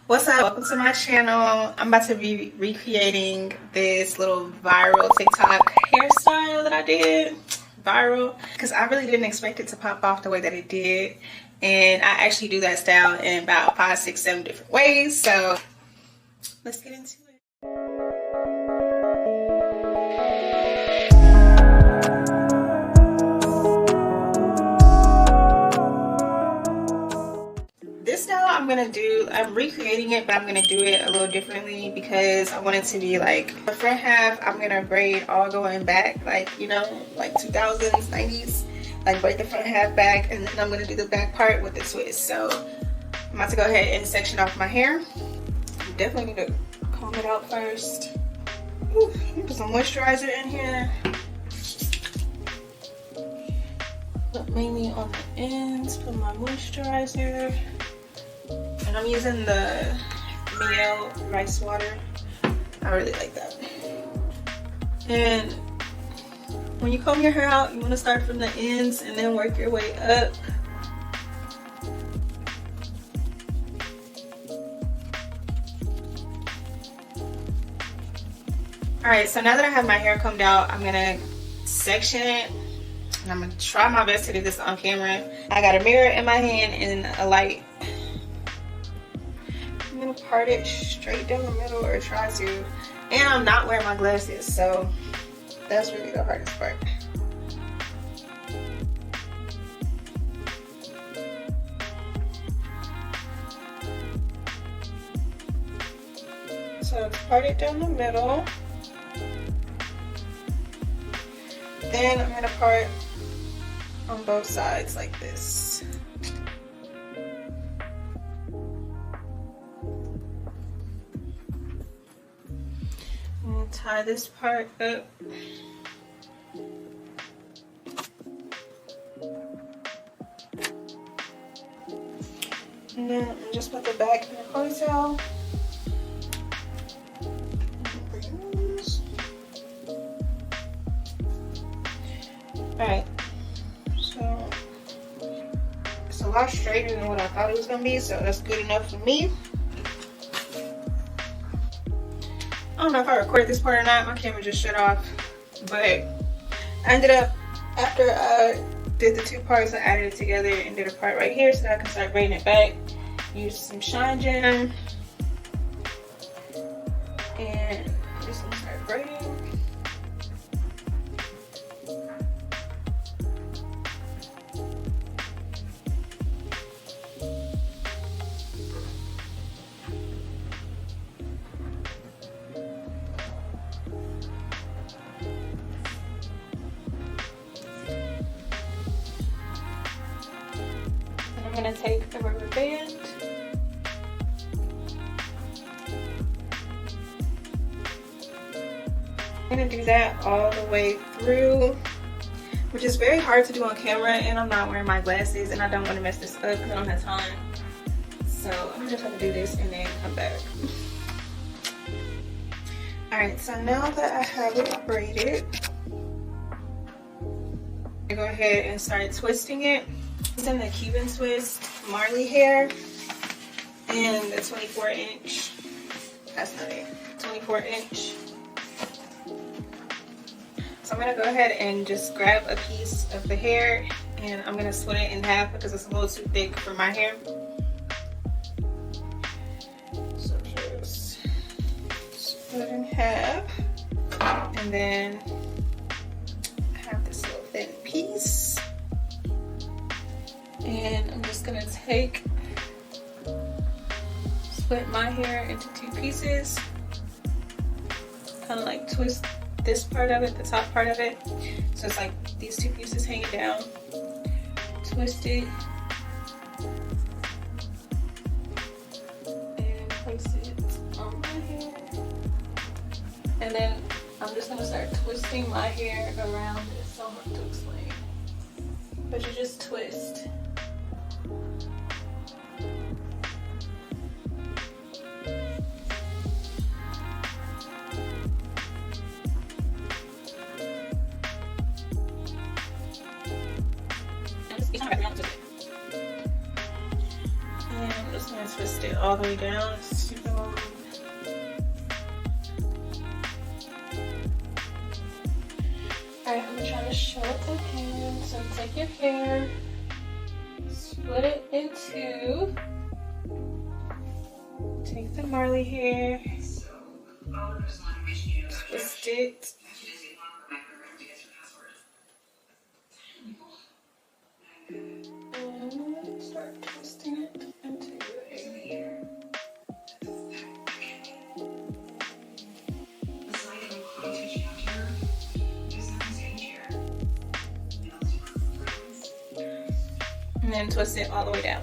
What's up? Welcome to my channel. I'm about to be recreating this little viral TikTok hairstyle that I did. Viral. Because I really didn't expect it to pop off the way that it did. And I actually do that style in about 5, 6, 7 different ways. So let's get into it. This style I'm recreating it, but I'm gonna do it a little differently because I want it to be like the front half I'm gonna braid all going back, like, you know, like 2000s, 90s, like braid the front half back, and then I'm gonna do the back part with the twist. So I'm about to go ahead and section off my hair. Definitely need to comb it out first. Ooh, put some moisturizer in here. But mainly on the ends, put my moisturizer. And I'm using the Miel rice water. I really like that. And when you comb your hair out, you want to start from the ends and then work your way up. Alright, so now that I have my hair combed out, I'm gonna section it. And I'm gonna try my best to do this on camera. I got a mirror in my hand and a light. I'm gonna part it straight down the middle, or try to. And I'm not wearing my glasses, so that's really the hardest part. So part it down the middle. Then I'm gonna part on both sides like this. I'm gonna tie this part up. And then just put the back in the ponytail. Alright, so it's a lot straighter than what I thought it was going to be, so that's good enough for me. I don't know if I recorded this part or not, my camera just shut off, but I ended up, after I did the two parts, I added it together and did a part right here so that I can start braiding it back. Use some shine gem, and just gonna start braiding. I'm going to take the rubber band I'm going to do that all the way through, which is very hard to do on camera, and I'm not wearing my glasses and I don't want to mess this up because I don't have time. So I'm just going to do this and then come back. Alright, so now that I have it braided, I go ahead and start twisting it. Using the Cuban twist Marley hair and the 24-inch. That's not it. 24-inch. So I'm gonna go ahead and just grab a piece of the hair, and I'm gonna split it in half because it's a little too thick for my hair. So just split it in half, and then I have this little thin piece. And I'm just gonna split my hair into two pieces, kind of like twist this part of it, the top part of it, so it's like these two pieces hanging down. Twist it and place it on my hair, and then I'm just gonna start twisting my hair around it. It's so hard to explain, but you just twist. And I'm just gonna twist it all the way down. It's super long. Alright, I'm gonna try to show it again. So take your hair, split it in two. Take the Marley hair, twist it. And start twisting it into your hair. And then twist it all the way down.